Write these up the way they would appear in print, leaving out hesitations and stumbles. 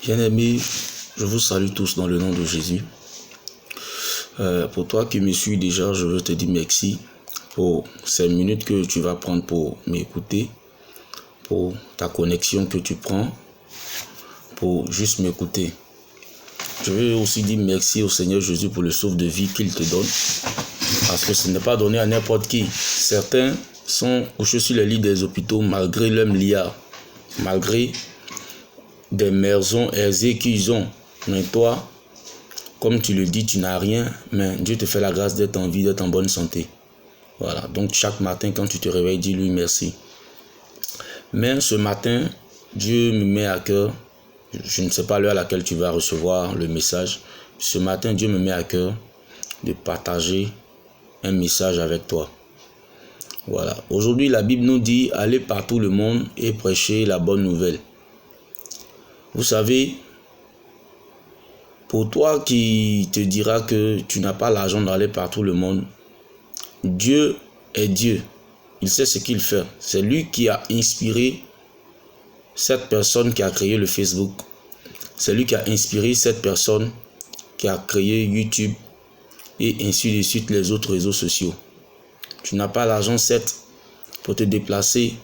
Bien-aimés, je vous salue tous dans le nom de Jésus. Pour toi qui me suis déjà, je veux te dire merci pour ces minutes que tu vas prendre pour m'écouter, pour ta connexion que tu prends, pour juste m'écouter. Je veux aussi dire merci au Seigneur Jésus pour le souffle de vie qu'il te donne, parce que ce n'est pas donné à n'importe qui. Certains sont couchés sur les lits des hôpitaux malgré leur milliard, malgré des maisons aisées qu'ils ont. Mais toi, comme tu le dis, tu n'as rien, mais Dieu te fait la grâce d'être en vie, d'être en bonne santé. Voilà, donc chaque matin quand tu te réveilles, dis-lui merci. Mais ce matin, Dieu me met à cœur, je ne sais pas l'heure à laquelle tu vas recevoir le message. Ce matin, Dieu me met à cœur de partager un message avec toi. Voilà, aujourd'hui la Bible nous dit, allez par tout le monde et prêchez la bonne nouvelle. Vous savez, pour toi qui te dira que tu n'as pas l'argent d'aller par tout le monde, Dieu est Dieu. Il sait ce qu'il fait. C'est lui qui a inspiré cette personne qui a créé le Facebook. C'est lui qui a inspiré cette personne qui a créé YouTube et ainsi de suite les autres réseaux sociaux. Tu n'as pas l'argent, certes, pour te déplacer,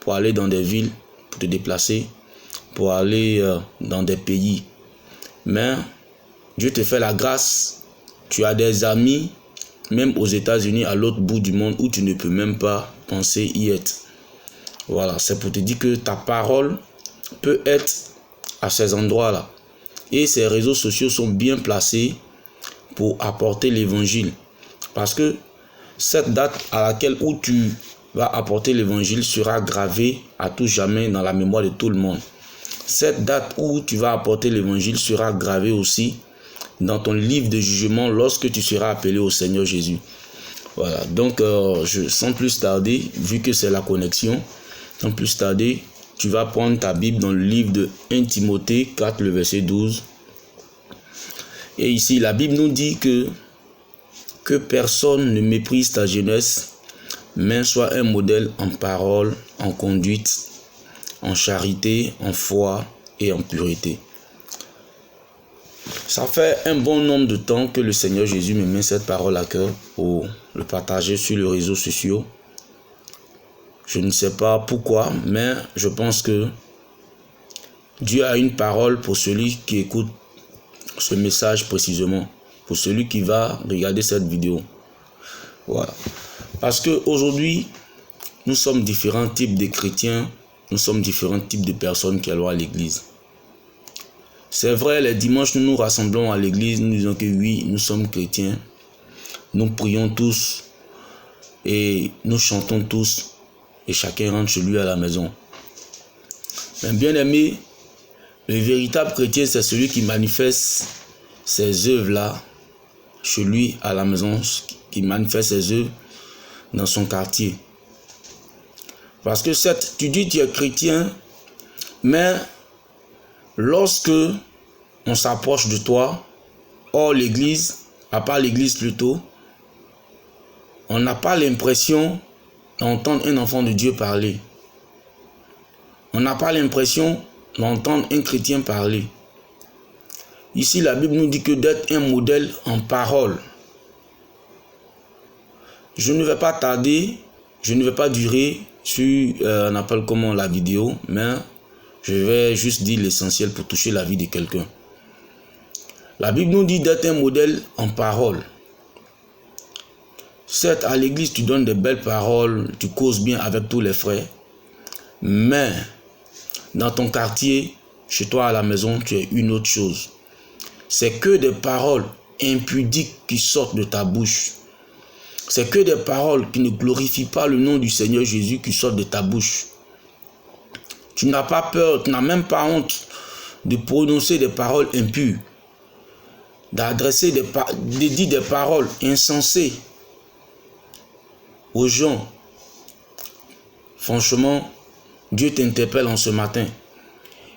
pour aller dans des villes, pour te déplacer, pour aller dans des pays. Mais Dieu te fait la grâce. Tu as des amis, même aux États-Unis, à l'autre bout du monde, où tu ne peux même pas penser y être. Voilà, c'est pour te dire que ta parole peut être à ces endroits-là. Et ces réseaux sociaux sont bien placés pour apporter l'évangile. Parce que cette date à laquelle où tu vas apporter l'évangile sera gravée à tout jamais dans la mémoire de tout le monde. Cette date où tu vas apporter l'évangile sera gravée aussi dans ton livre de jugement lorsque tu seras appelé au Seigneur Jésus. Voilà, donc sans plus tarder, vu que c'est la connexion, sans plus tarder, tu vas prendre ta Bible dans le livre de 1 Timothée 4, le verset 12. Et ici, la Bible nous dit que personne ne méprise ta jeunesse, mais sois un modèle en parole, en conduite, en charité, en foi et en pureté. Ça fait un bon nombre de temps que le Seigneur Jésus me met cette parole à cœur pour le partager sur les réseaux sociaux. Je ne sais pas pourquoi, mais je pense que Dieu a une parole pour celui qui écoute ce message précisément, pour celui qui va regarder cette vidéo. Voilà. Parce qu'aujourd'hui, nous sommes différents types de chrétiens, nous sommes différents types de personnes qui allons à l'église. C'est vrai, les dimanches, nous nous rassemblons à l'église, nous disons que oui, nous sommes chrétiens, nous prions tous et nous chantons tous et chacun rentre chez lui à la maison. Mais bien aimé, le véritable chrétien, c'est celui qui manifeste ses œuvres-là chez lui à la maison, qui manifeste ses œuvres dans son quartier. Parce que tu dis que tu es chrétien, mais lorsque on s'approche de toi, hors l'église, à part l'église plutôt, on n'a pas l'impression d'entendre un enfant de Dieu parler. On n'a pas l'impression d'entendre un chrétien parler. Ici, la Bible nous dit que d'être un modèle en parole. Je ne vais pas tarder, je ne vais pas durer sur, on appelle comment la vidéo, mais je vais juste dire l'essentiel pour toucher la vie de quelqu'un. La Bible nous dit d'être un modèle en parole. Certes, à l'église, tu donnes de belles paroles, tu causes bien avec tous les frères, mais dans ton quartier, chez toi à la maison, tu es une autre chose. C'est que des paroles impudiques qui sortent de ta bouche. C'est que des paroles qui ne glorifient pas le nom du Seigneur Jésus qui sortent de ta bouche. Tu n'as pas peur, tu n'as même pas honte de prononcer des paroles impures, d'adresser de dire des paroles insensées aux gens. Franchement, Dieu t'interpelle en ce matin.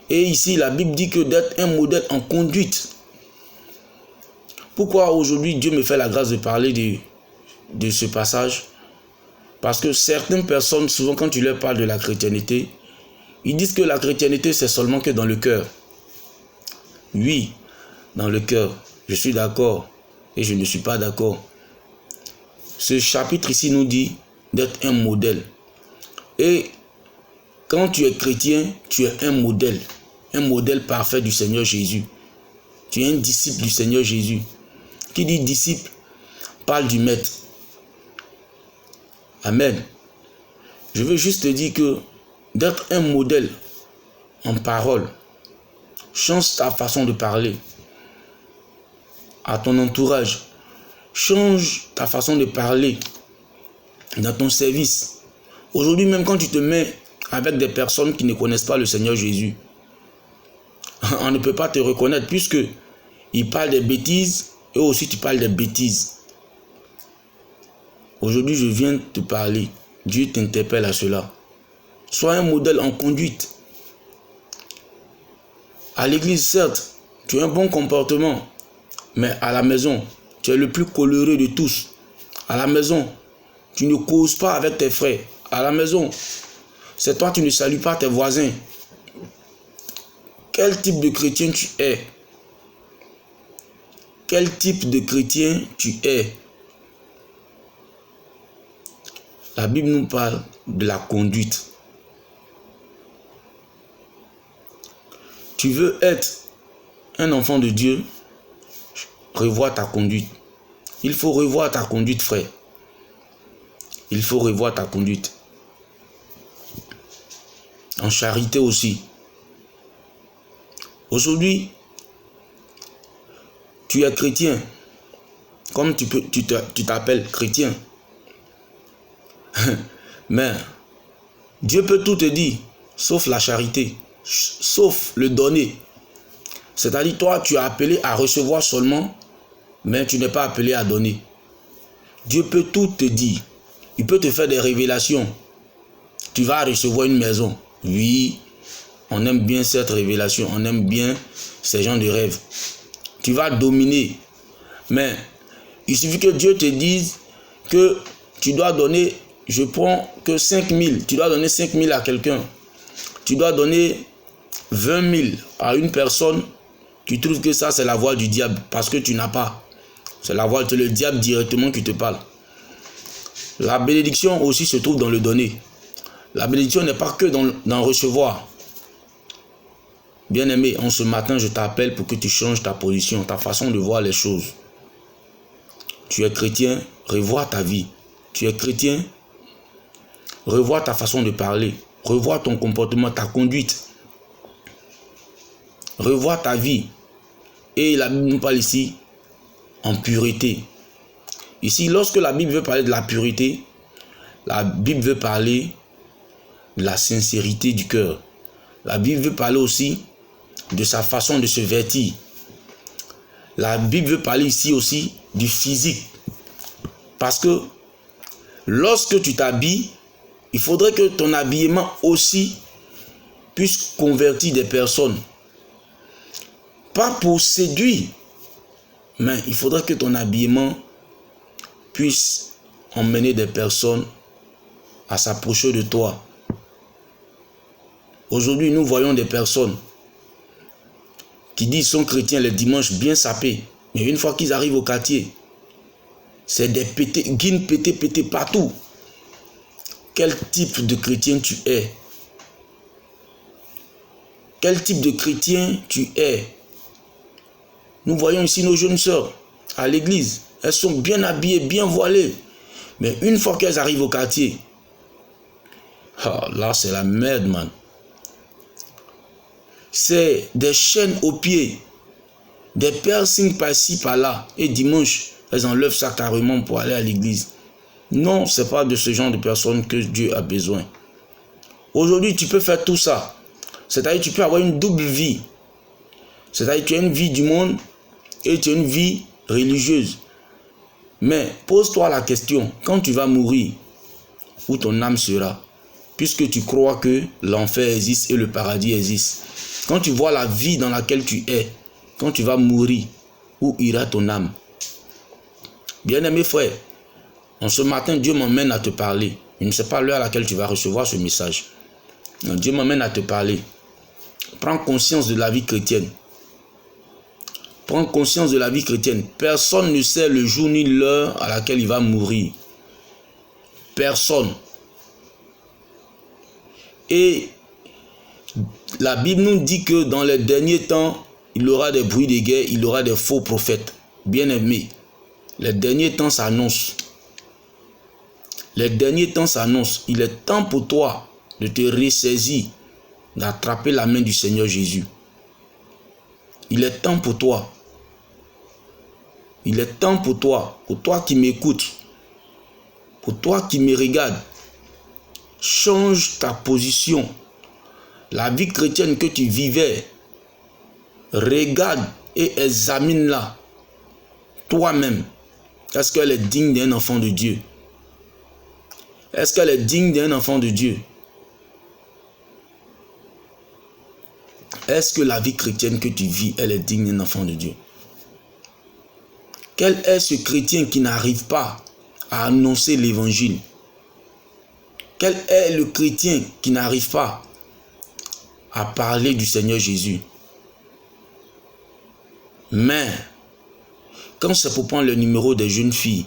Et ici, la Bible dit que d'être un modèle en conduite. Pourquoi aujourd'hui Dieu me fait la grâce de parler de ce passage? Parce que certaines personnes, souvent quand tu leur parles de la chrétienté, ils disent que la chrétienté c'est seulement que dans le cœur. Oui, dans le cœur, je suis d'accord et je ne suis pas d'accord. Ce chapitre ici nous dit d'être un modèle. Et quand tu es chrétien, tu es un modèle parfait du Seigneur Jésus. Tu es un disciple du Seigneur Jésus. Qui dit disciple parle du maître. Amen. Je veux juste te dire que d'être un modèle en parole, change ta façon de parler à ton entourage. Change ta façon de parler dans ton service. Aujourd'hui, même quand tu te mets avec des personnes qui ne connaissent pas le Seigneur Jésus, on ne peut pas te reconnaître puisque ils parlent des bêtises et aussi tu parles des bêtises. Aujourd'hui, je viens te parler. Dieu t'interpelle à cela. Sois un modèle en conduite. À l'église, certes, tu as un bon comportement, mais à la maison, tu es le plus coléreux de tous. À la maison, tu ne causes pas avec tes frères. À la maison, c'est toi, tu ne salues pas tes voisins. Quel type de chrétien tu es? Quel type de chrétien tu es? La Bible nous parle de la conduite. Tu veux être un enfant de Dieu, revois ta conduite. Il faut revoir ta conduite, frère. Il faut revoir ta conduite. En charité aussi. Aujourd'hui, tu es chrétien. Comme tu t'appelles chrétien. Mais Dieu peut tout te dire, sauf la charité, sauf le donner. C'est-à-dire, toi, tu es appelé à recevoir seulement, mais tu n'es pas appelé à donner. Dieu peut tout te dire. Il peut te faire des révélations. Tu vas recevoir une maison. Oui, on aime bien cette révélation. On aime bien ces gens de rêve. Tu vas dominer. Mais il suffit que Dieu te dise que tu dois donner, je prends que 5 000. Tu dois donner 5 000 à quelqu'un. Tu dois donner 20 000 à une personne. Tu trouves que ça, c'est la voix du diable parce que tu n'as pas. C'est la voix, c'est le diable directement qui te parle. La bénédiction aussi se trouve dans le donner. La bénédiction n'est pas que dans recevoir. Bien-aimé, en ce matin, je t'appelle pour que tu changes ta position, ta façon de voir les choses. Tu es chrétien, revois ta vie. Tu es chrétien, revois ta façon de parler. Revois ton comportement, ta conduite. Revois ta vie. Et la Bible nous parle ici en pureté. Ici, lorsque la Bible veut parler de la pureté, la Bible veut parler de la sincérité du cœur. La Bible veut parler aussi de sa façon de se vêtir. La Bible veut parler ici aussi du physique. Parce que lorsque tu t'habilles, il faudrait que ton habillement aussi puisse convertir des personnes. Pas pour séduire, mais il faudrait que ton habillement puisse emmener des personnes à s'approcher de toi. Aujourd'hui, nous voyons des personnes qui disent sont chrétiens les dimanches bien sapés. Mais une fois qu'ils arrivent au quartier, c'est des guines pétés partout. Quel type de chrétien tu es? Quel type de chrétien tu es? Nous voyons ici nos jeunes sœurs à l'église. Elles sont bien habillées, bien voilées. Mais une fois qu'elles arrivent au quartier, là c'est la merde, man. C'est des chaînes aux pieds, des piercings par-ci, par-là. Et dimanche, elles enlèvent ça carrément pour aller à l'église. Non, ce n'est pas de ce genre de personnes que Dieu a besoin. Aujourd'hui, tu peux faire tout ça. C'est-à-dire tu peux avoir une double vie. C'est-à-dire tu as une vie du monde et tu as une vie religieuse. Mais pose-toi la question, quand tu vas mourir, où ton âme sera? Puisque tu crois que l'enfer existe et le paradis existe. Quand tu vois la vie dans laquelle tu es, quand tu vas mourir, où ira ton âme? Bien-aimé frère, en ce matin, Dieu m'emmène à te parler. Je ne sais pas l'heure à laquelle tu vas recevoir ce message. Non, Dieu m'emmène à te parler. Prends conscience de la vie chrétienne. prendre conscience de la vie chrétienne. Personne ne sait le jour ni l'heure à laquelle il va mourir. Personne. Et la Bible nous dit que dans les derniers temps, il y aura des bruits de guerre, il y aura des faux prophètes. Bien-aimés, les derniers temps s'annoncent. Les derniers temps s'annoncent. Il est temps pour toi de te ressaisir, d'attraper la main du Seigneur Jésus. Il est temps pour toi. Il est temps pour toi qui m'écoutes, pour toi qui me regardes. Change ta position. La vie chrétienne que tu vivais, regarde et examine-la toi-même. Est-ce qu'elle est digne d'un enfant de Dieu? Est-ce qu'elle est digne d'un enfant de Dieu? Est-ce que la vie chrétienne que tu vis, elle est digne d'un enfant de Dieu? Quel est ce chrétien qui n'arrive pas à annoncer l'évangile? Quel est le chrétien qui n'arrive pas à parler du Seigneur Jésus? Mais, quand c'est pour prendre le numéro des jeunes filles,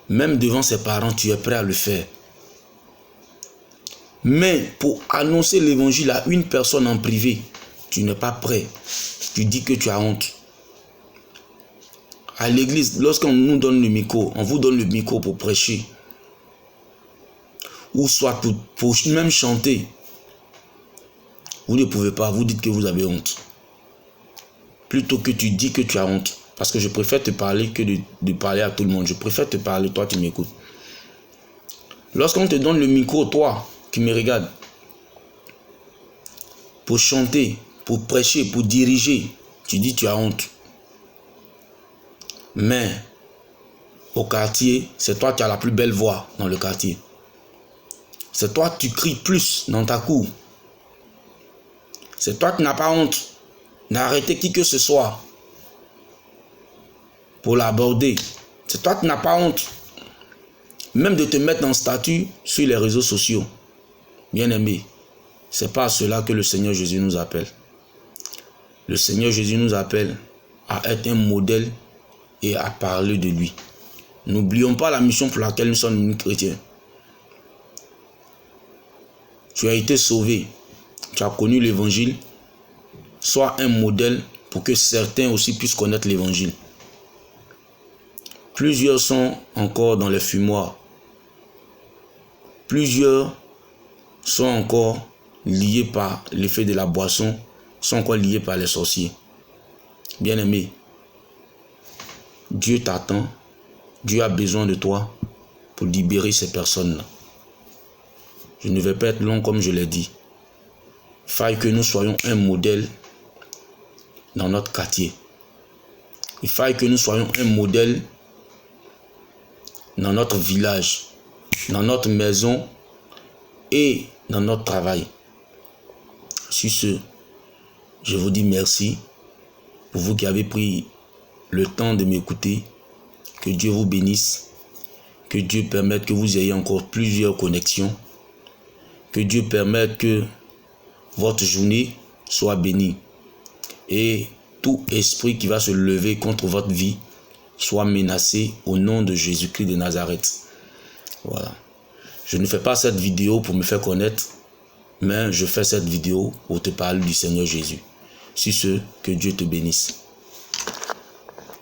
même devant ses parents, tu es prêt à le faire. Mais pour annoncer l'évangile à une personne en privé, tu n'es pas prêt. Tu dis que tu as honte. À l'église, lorsqu'on nous donne le micro, on vous donne le micro pour prêcher. Ou soit pour même chanter. Vous ne pouvez pas, vous dites que vous avez honte. Plutôt que tu dis que tu as honte. Parce que je préfère te parler que de parler à tout le monde. Je préfère te parler, toi tu m'écoutes. Lorsqu'on te donne le micro, toi qui me regardes, pour chanter, pour prêcher, pour diriger, tu dis tu as honte. Mais au quartier, c'est toi qui as la plus belle voix dans le quartier. C'est toi qui cries plus dans ta cour. C'est toi qui n'as pas honte d'arrêter qui que ce soit pour l'aborder. C'est toi qui n'as pas honte même de te mettre en statut sur les réseaux sociaux. Bien-aimé, c'est pas à cela que le Seigneur Jésus nous appelle. Le Seigneur Jésus nous appelle à être un modèle et à parler de lui. N'oublions pas la mission pour laquelle nous sommes unis chrétiens. Tu as été sauvé, tu as connu l'évangile. Sois un modèle pour que certains aussi puissent connaître l'évangile. Plusieurs sont encore dans les fumoirs. Plusieurs sont encore liés par l'effet de la boisson, sont encore liés par les sorciers. Bien-aimé, Dieu t'attend, Dieu a besoin de toi pour libérer ces personnes-là. Je ne vais pas être long comme je l'ai dit. Il faille que nous soyons un modèle dans notre quartier. Il faille que nous soyons un modèle dans notre village, dans notre maison et dans notre travail. Sur ce, je vous dis merci pour vous qui avez pris le temps de m'écouter. Que Dieu vous bénisse. Que Dieu permette que vous ayez encore plusieurs connexions. Que Dieu permette que votre journée soit bénie. Et tout esprit qui va se lever contre votre vie soit menacé au nom de Jésus-Christ de Nazareth. Voilà. Je ne fais pas cette vidéo pour me faire connaître, mais je fais cette vidéo pour te parler du Seigneur Jésus. Sur ce, que Dieu te bénisse.